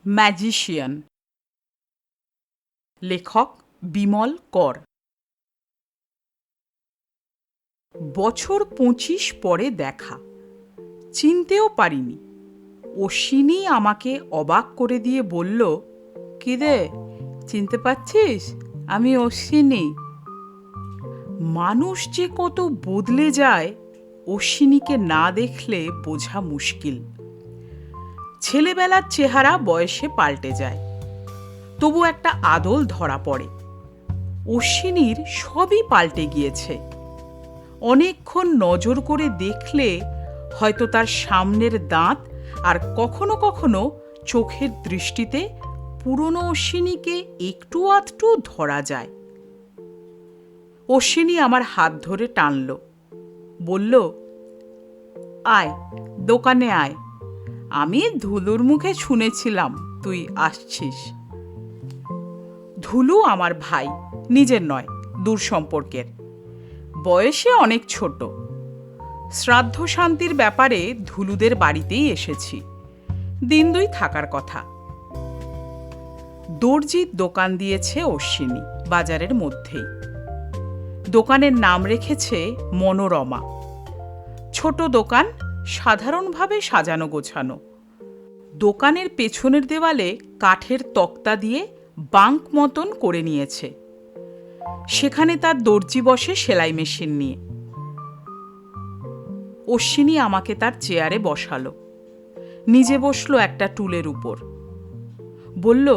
Magician, লেখক বিমল কর। বছর 25 পরে দেখা, চিনতেও পারিনি। অশ্বিনী আমাকে অবাক করে দিয়ে বলল, কি রে, চিনতে পারছিস? আমি অশ্বিনী। মানুষ যে কত বদলে যায় অশ্বিনীকে না দেখলে বোঝা মুশকিল। ছেলেবেলার চেহারা বয়সে পাল্টে যায়, তবু একটা আদল ধরা পড়ে। অশ্বিনীর সবই পাল্টে গিয়েছে। অনেকক্ষণ নজর করে দেখলে হয়তো তার সামনের দাঁত আর কখনো কখনো চোখের দৃষ্টিতে পুরনো অশ্বিনীকে একটু আধটু ধরা যায়। অশ্বিনী আমার হাত ধরে টানল, বলল, আয়, দোকানে আয়। আমি ধুলুর মুখে শুনেছিলাম তুই আসছিস। ধুলু আমার ভাই, নিজের নয়, দূর সম্পর্কের। বয়সে অনেক ছোট। শ্রাদ্ধ শান্তির ব্যাপারে ধুলুদের বাড়িতেই এসেছি। দিন দুই থাকার কথা। দর্জির দোকান দিয়েছে অশ্বিনী, বাজারের মধ্যেই। দোকানের নাম রেখেছে মনোরমা। ছোট দোকান, সাধারণভাবে সাজানো গোছানো। দোকানের পেছনের দেওয়ালে কাঠের তক্তা দিয়ে বাঙ্ক মতন করে নিয়েছে। সেখানে তার দর্জি বসে সেলাই মেশিন নিয়ে। অশ্বিনী আমাকে তার চেয়ারে বসালো, নিজে বসলো একটা টুলের উপর। বলল,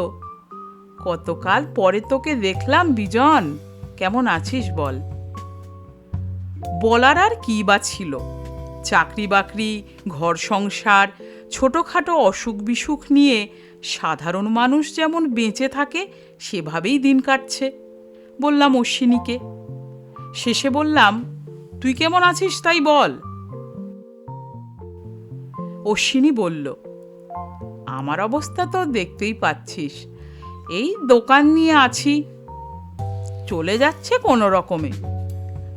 কতকাল পরে তোকে দেখলাম বিজন, কেমন আছিস বল? বলার আর কি বা ছিল? চাকরি বাকরি, ঘর সংসার, ছোটখাটো অসুখ বিসুখ নিয়ে সাধারণ মানুষ যেমন বেঁচে থাকে সেভাবেই দিন কাটছে, বললাম অশ্বিনীকে। শেষে বললাম, তুই কেমন আছিস তাই বল। অশ্বিনী বলল, আমার অবস্থা তো দেখতেই পাচ্ছিস, এই দোকান নিয়ে আছি, চলে যাচ্ছে কোনো রকমে।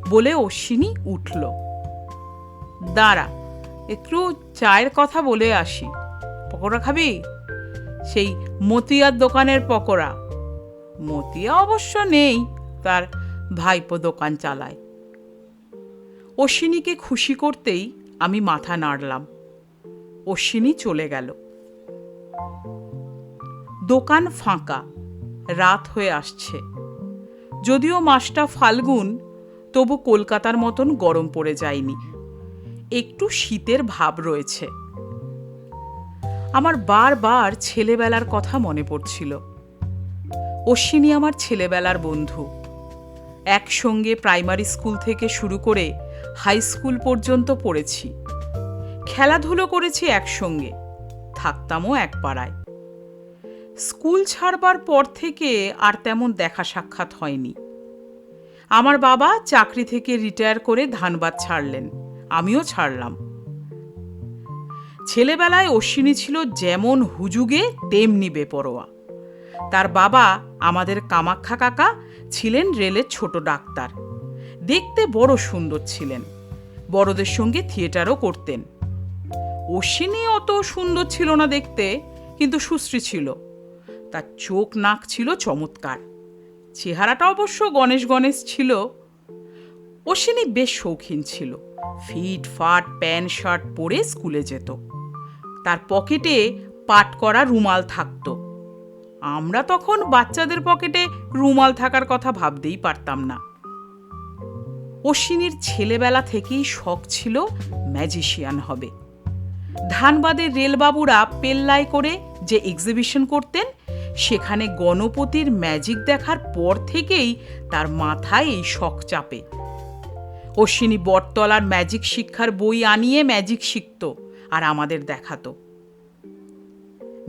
বলে অশ্বিনী উঠল। দাঁড়া, একটু চায়ের কথা বলে আসি। পকোড়া খাবি? সেই মতিয়ার দোকানের পকোড়া। মতিয়া অবশ্য নেই, তার ভাইপো দোকান চালায়। অশ্বিনীকে খুশি করতেই আমি মাথা নাড়লাম। অশ্বিনী চলে গেল। দোকান ফাঁকা, রাত হয়ে আসছে। যদিও মাসটা ফাল্গুন, তবু কলকাতার মতন গরম পড়ে যায়নি। একটু শীতের ভাব রয়েছে। আমার বারবার ছেলেবেলার কথা মনে পড়ছিল। অশ্বিনী আমার ছেলেবেলার বন্ধু। একসঙ্গে প্রাইমারি স্কুল থেকে শুরু করে হাই স্কুল পর্যন্ত পড়েছি। খেলাধুলো করেছি একসঙ্গে, থাকতামও এক পাড়ায়। স্কুল ছাড়বার পর থেকে আর তেমন দেখা সাক্ষাৎ হয়নি। আমার বাবা চাকরি থেকে রিটায়ার করে ধানবাদ ছাড়লেন, আমিও ছাড়লাম। ছেলেবেলায় অশ্বিনী ছিল যেমন হুজুগে তেমনি বেপরোয়া। তার বাবা, আমাদের কামাখ্যা কাকা, ছিলেন রেলের ছোট ডাক্তার। দেখতে বড় সুন্দর ছিলেন, বড়দের সঙ্গে থিয়েটারও করতেন। অশ্বিনী অত সুন্দর ছিল না দেখতে, কিন্তু সুশ্রী ছিল। তার চোখ নাক ছিল চমৎকার। চেহারাটা অবশ্য গণেশ গণেশ ছিল। অশ্বিনী বেশ শৌখিন ছিল। ফিট ফাট প্যান্ট শার্ট পরে স্কুলে যেত। তার পকেটে পাট করা রুমাল থাকতো। আমরা তখন বাচ্চাদের পকেটে রুমাল থাকার কথা ভাবতেই পারতাম না। অশ্বিনীর ছেলেবেলা থেকেই শখ ছিল ম্যাজিশিয়ান হবে। ধানবাদের রেলবাবুরা পেল্লায় করে যে এক্সিবিশন করতেন, সেখানে গণপতির ম্যাজিক দেখার পর থেকেই তার মাথায় এই শখ চাপে। অশ্বিনী বটতলার ম্যাজিক শিক্ষার বই আনিয়ে ম্যাজিক শিখত আর আমাদের দেখাতো।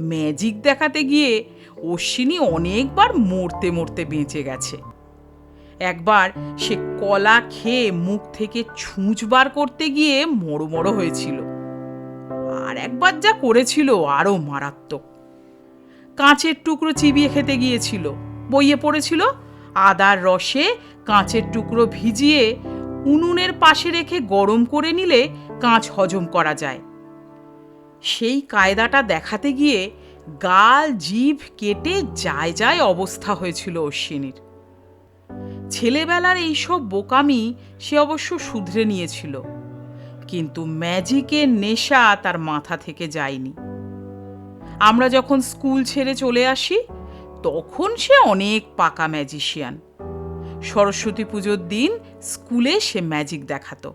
ম্যাজিক দেখাতে গিয়ে অশ্বিনী অনেকবার মরতে মরতে বেঁচে গেছে। একবার সে কলা খেয়ে মুখ থেকে ছুঁচ বার করতে গিয়ে মরো হয়েছিল। আর একবার যা করেছিল আরো মারাত্মক। কাঁচের টুকরো চিবিয়ে খেতে গিয়েছিল। বইয়ে পড়েছিল আদার রসে কাঁচের টুকরো ভিজিয়ে উনুনের পাশে রেখে গরম করে নিলে কাঁচ হজম করা যায়। সেই কায়দাটা দেখাতে গিয়ে গাল জিভ কেটে যায় যায় অবস্থা হয়েছিল অশ্বিনীর। ছেলেবেলার এইসব বোকামি সে অবশ্য শুধরে নিয়েছিল, কিন্তু ম্যাজিকের নেশা তার মাথা থেকে যায়নি। আমরা যখন স্কুল ছেড়ে চলে আসি তখন সে অনেক পাকা ম্যাজিশিয়ান। সরস্বতী পুজোর দিন স্কুলে সে ম্যাজিক দেখাতো।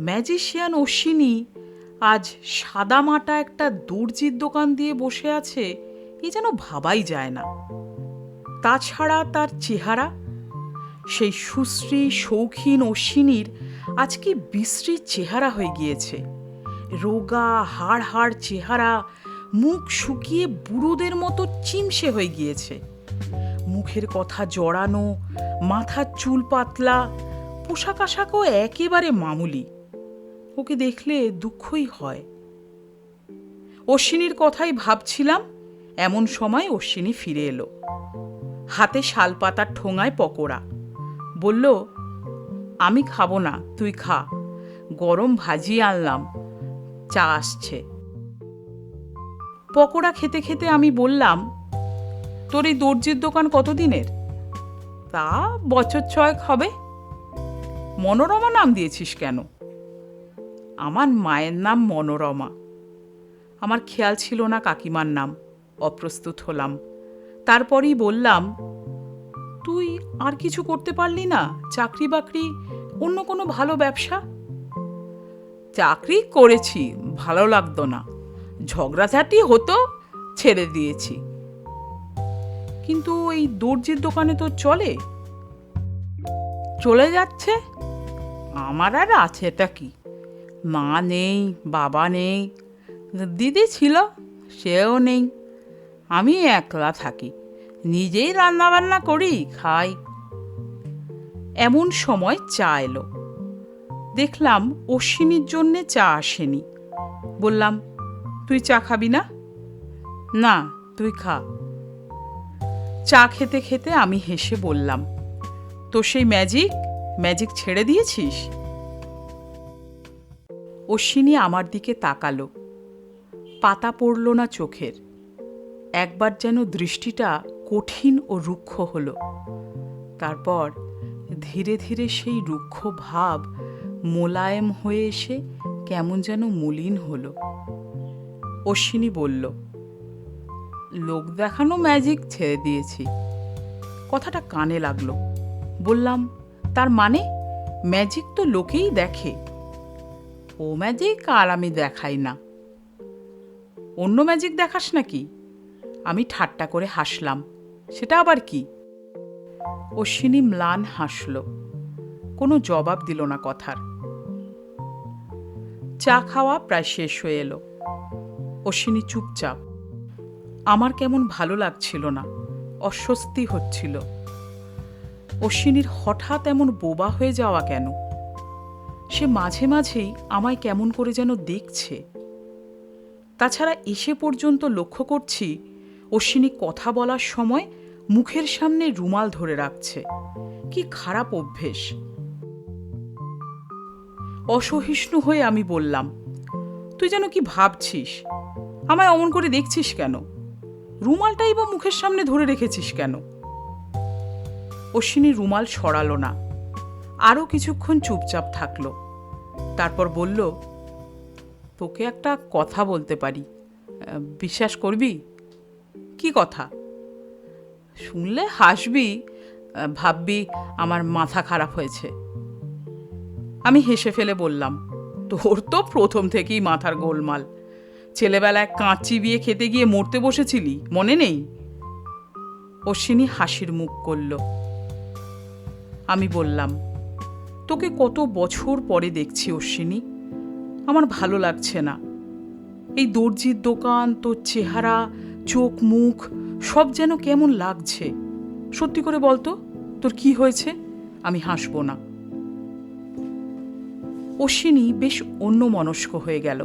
ম্যাজিশিয়ান অশ্বিনী আজ সাদামাটা একটা দর্জির দোকান দিয়ে বসে আছে, এ যেন ভাবাই যায় না। তাছাড়া তার চেহারা, সেই সুশ্রী শৌখিন অশ্বিনীর আজ কি বিশ্রী চেহারা হয়ে গিয়েছে। রোগা হাড় হাড় চেহারা, মুখ শুকিয়ে বুড়োদের মতো চিমসে হয়ে গিয়েছে। মুখের কথা জড়ানো, মাথার চুল পাতলা, পোশাক আশাকও একেবারে মামুলি। ওকে দেখলে দুঃখই হয়। অশ্বিনীর কথাই ভাবছিলাম, এমন সময় অশ্বিনী ফিরে এলো। হাতে শালপাতার ঠোঙায় পকোড়া। বলল, আমি খাবো না, তুই খা, গরম ভাজি আনলাম, চা আসছে। পকোড়া খেতে খেতে আমি বললাম, তোর এই দর্জির দোকান কতদিনের? তা বছর 6 হবে। মনোরমা নাম দিয়েছিস কেন? আমার মায়ের নাম মনোরমা। আমার খেয়াল ছিল না কাকিমার নাম, অপ্রস্তুত হলাম। তারপরই বললাম, তুই আর কিছু করতে পারলি না? চাকরি বাকরি, অন্য কোনো ভালো ব্যবসা? চাকরি করেছি, ভালো লাগতো না, ঝগড়াঝাটি হতো, ছেড়ে দিয়েছি। কিন্তু এই দর্জির দোকানে তো চলে? চলে যাচ্ছে। আমার আর আছেটা কি? মা নেই, বাবা নেই, দিদি ছিল, সেও নেই। আমি একলা থাকি, নিজেই রান্নাবান্না করি, খাই। এমন সময় চা এলো। দেখলাম অশ্বিনীর জন্যে চা আসেনি। বললাম, তুই চা খাবি না? না, তুই খা। চা খেতে খেতে আমি হেসে বললাম, তো সেই ম্যাজিক ছেড়ে দিয়েছিস? অশ্বিনী আমার দিকে তাকালো। পাতা পড়ল না চোখের। একবার যেন দৃষ্টিটা কঠিন ও রুক্ষ হলো। তারপর ধীরে ধীরে সেই রুক্ষ ভাব মোলায়েম হয়ে এসে কেমন যেন মলিন হলো। অশ্বিনী বলল, লোক দেখানো ম্যাজিক ছেড়ে দিয়েছি। কথাটা কানে লাগলো। বললাম, তার মানে? ম্যাজিক তো লোকেই দেখে। ও ম্যাজিক আর আমি দেখাই না। অন্য ম্যাজিক দেখাস নাকি? আমি ঠাট্টা করে হাসলাম। সেটা আবার কি? অশ্বিনী ম্লান হাসল, কোনো জবাব দিল না কথার। চা খাওয়া প্রায় শেষ হয়ে এলো। অশ্বিনী চুপচাপ। আমার কেমন ভালো লাগছিল না, অস্বস্তি হচ্ছিল। অশ্বিনীর হঠাৎ এমন বোবা হয়ে যাওয়া কেন? সে মাঝে মাঝেই আমায় কেমন করে যেন দেখছে। তাছাড়া এসে পর্যন্ত লক্ষ্য করছি অশ্বিনী কথা বলার সময় মুখের সামনে রুমাল ধরে রাখছে। কি খারাপ অভ্যেস! অসহিষ্ণু হয়ে আমি বললাম, তুই যেন কি ভাবছিস? আমায় অমন করে দেখছিস কেন? রুমালটাই বা মুখের সামনে ধরে রেখেছিস কেন? অশ্বিনী রুমাল সরালো না, আরও কিছুক্ষণ চুপচাপ থাকলো। তারপর বলল, তোকে একটা কথা বলতে পারি, বিশ্বাস করবি? কি কথা? শুনলে হাসবি, ভাববি আমার মাথা খারাপ হয়েছে। আমি হেসে ফেলে বললাম, তোর তো প্রথম থেকেই মাথার গোলমাল। ছেলেবেলায় কাঁচ চিবিয়ে খেতে গিয়ে মরতে বসেছিলি, মনে নেই? অশ্বিনী হাসির মুখ করল। আমি বললাম, তোকে কত বছর পরে দেখছি অশ্বিনী, আমার ভালো লাগছে না। এই দর্জির দোকান, তোর চেহারা, চোখ মুখ সব যেন কেমন লাগছে। সত্যি করে বলতো, তোর কি হয়েছে? আমি হাসব না। অশ্বিনী বেশ অন্যমনস্ক হয়ে গেল।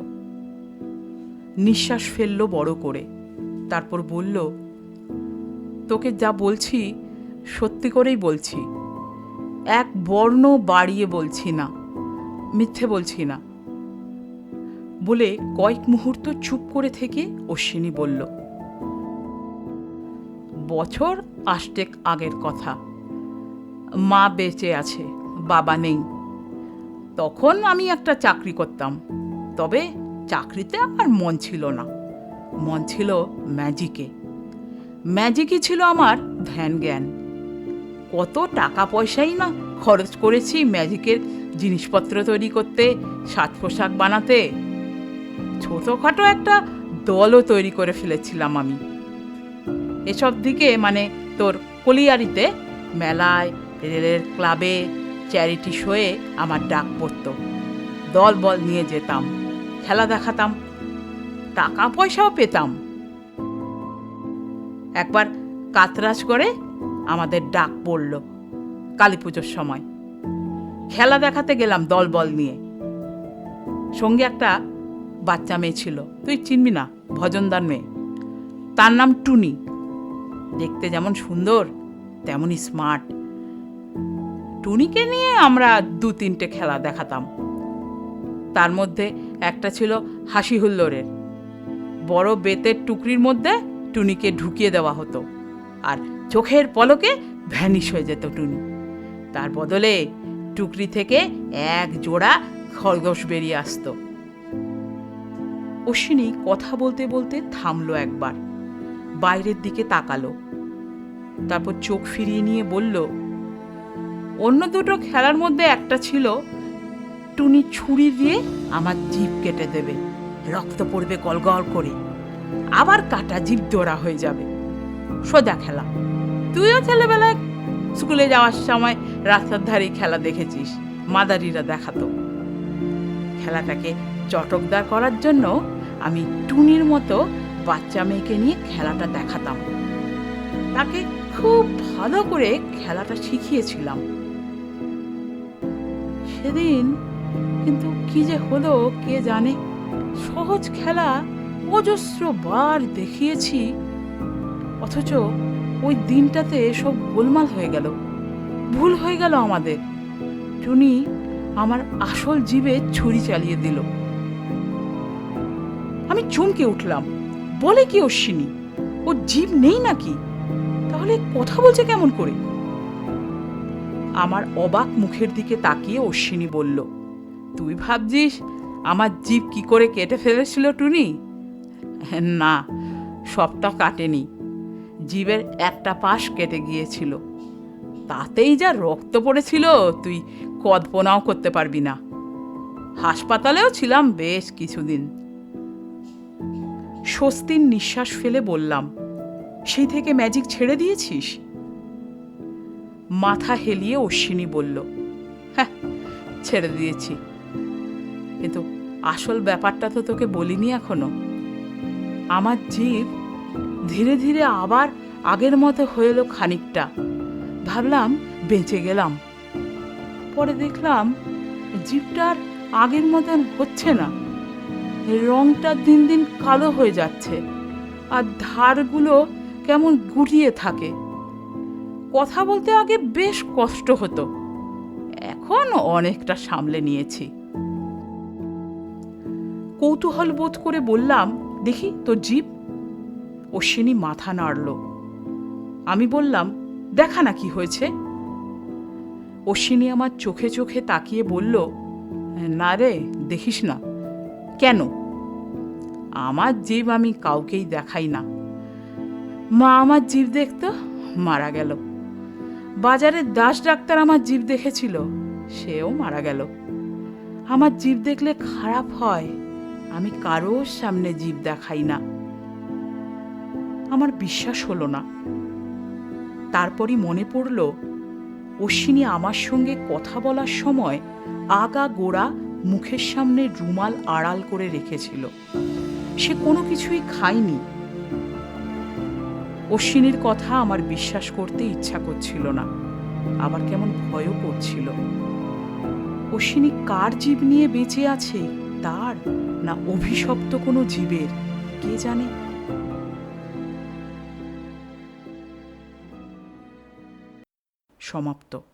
নিঃশ্বাস ফেলল বড় করে। তারপর বলল, তোকে যা বলছি সত্যি করেই বলছি, এক বর্ণ বাড়িয়ে বলছি না, মিথ্যে বলছি না। বলে কয়েক মুহূর্ত চুপ করে থেকে অশ্বিনী বলল, বছর 8 আগের কথা। মা বেঁচে আছে, বাবা নেই। তখন আমি একটা চাকরি করতাম, তবে চাকরিতে আমার মন ছিল না, মন ছিল ম্যাজিকে। ম্যাজিকই ছিল আমার ধ্যান জ্ঞান। কত টাকা পয়সাই না খরচ করেছি ম্যাজিকের জিনিসপত্র তৈরি করতে, সাজ পোশাক বানাতে। ছোটোখাটো একটা দলও তৈরি করে ফেলেছিলাম আমি। এসব দিকে মানে তোর কলিয়ারিতে, মেলায়, রেলের ক্লাবে, চ্যারিটি শোয়ে আমার ডাক পড়ত। দল বল নিয়ে যেতাম, খেলা দেখাতাম, টাকা পয়সাও পেতাম। একবার কাতরাজ করে আমাদের ডাক পড়ল কালী পুজোর সময়। খেলা দেখাতে গেলাম দল বল নিয়ে। সঙ্গে একটা বাচ্চা মেয়ে ছিল, তুই চিনবি না, ভজনদার মেয়ে। তার নাম টুনি। দেখতে যেমন সুন্দর তেমনই স্মার্ট। টুনিকে নিয়ে আমরা 2-3টে খেলা দেখাতাম। তার মধ্যে একটা ছিল হাসি হুল্লোড়ের। বড় বেতের টুকরির মধ্যে টুনিকে ঢুকিয়ে দেওয়া হতো, আর চোখের পলকে ভ্যানিশ হয়ে যেত টুনি। তার বদলে টুকরি থেকে এক জোড়া খরগোশ বেরিয়ে আসতো। অশ্বিনী কথা বলতে বলতে থামলো একবার, বাইরের দিকে তাকালো, তারপর চোখ ফিরিয়ে নিয়ে বলল, অন্য দুটো খেলার মধ্যে একটা ছিল টুনি ছুরি দিয়ে আমার জিভ কেটে দেবে, রক্ত পড়বে গলগল করে, আবার কাটা জিভ জোড়া হয়ে যাবে। সোজা খেলা। তুইও ছেলেবেলায় স্কুলে যাওয়ার সময় রাস্তার ধারে খেলা দেখেছিস, মাদারিরা দেখাতো। খেলাটাকে চটকদার করার জন্য আমি টুনির মতো বাচ্চা মেয়েকে নিয়ে খেলাটা দেখাতাম। তাকে খুব ভালো করে খেলাটা শিখিয়েছিলাম। সেদিন কিন্তু কি যে হলো কে জানে। সহজ খেলা অজস্র বার দেখিয়েছি, অথচ ওই দিনটাতে সব গোলমাল হয়ে গেল, ভুল হয়ে গেল আমাদের। টুনি আমার আসল জিভে ছুরি চালিয়ে দিল। আমি চমকে উঠলাম। বলে কি অশ্বিনী, ও জিভ নেই নাকি? তাহলে কথা বলছে কেমন করে? আমার অবাক মুখের দিকে তাকিয়ে অশ্বিনী বলল, তুই ভাবছিস আমার জিভ কি করে কেটে ফেলেছিল টুনি? না, সবটা কাটেনি, জিভের একটা পাশ কেটে গিয়েছিল। তাতেই যা রক্ত পড়েছিল তুই কল্পনাও করতে পারবি না। হাসপাতালেও ছিলাম বেশ কিছুদিন। স্বস্তির নিঃশ্বাস ফেলে বললাম, সেই থেকে ম্যাজিক ছেড়ে দিয়েছিস? মাথা হেলিয়ে অশ্বিনী বলল, হ্যাঁ, ছেড়ে দিয়েছি। কিন্তু আসল ব্যাপারটা তো তোকে বলিনি এখনো। আমার জিভ ধীরে ধীরে আবার আগের মতো হয়ে এলো খানিকটা। ভাবলাম বেঁচে গেলাম। পরে দেখলাম জিভটার আগের মতন হচ্ছে না, রংটা দিন দিন কালো হয়ে যাচ্ছে, আর ধারগুলো কেমন গুটিয়ে থাকে। কথা বলতে আগে বেশ কষ্ট হতো, এখন অনেকটা সামলে নিয়েছি। কৌতূহল বোধ করে বললাম, দেখি তোর জিভ। অশ্বিনী মাথা নাড়ল। আমি বললাম, দেখা না কি হয়েছে। অশ্বিনী আমার চোখে চোখে তাকিয়ে বলল, না রে, দেখিস না। কেন? আমার জিভ আমি কাউকেই দেখাই না। মা আমার জিভ দেখতো, মারা গেল। বাজারের দাস ডাক্তার আমার জিভ দেখেছিল, সেও মারা গেল। আমার জিভ দেখলে খারাপ হয়, আমি কারোর সামনে জিভ দেখাই না। আমার বিশ্বাস হলো না। তারপরই মনে পড়ল, অশ্বিনী আমার সঙ্গে কথা বলার সময় আগা গোড়া মুখের সামনে রুমাল আড়াল করে রেখেছিল। সে কোনো কিছুই খায়নি। অশ্বিনীর কথা আমার বিশ্বাস করতে ইচ্ছা করছিল না, আবার কেমন ভয়ও করছিল। অশ্বিনী কার জীব নিয়ে বেঁচে আছে, তার না অভিশপ্ত কোনো জীবের, কে জানে। সমাপ্ত।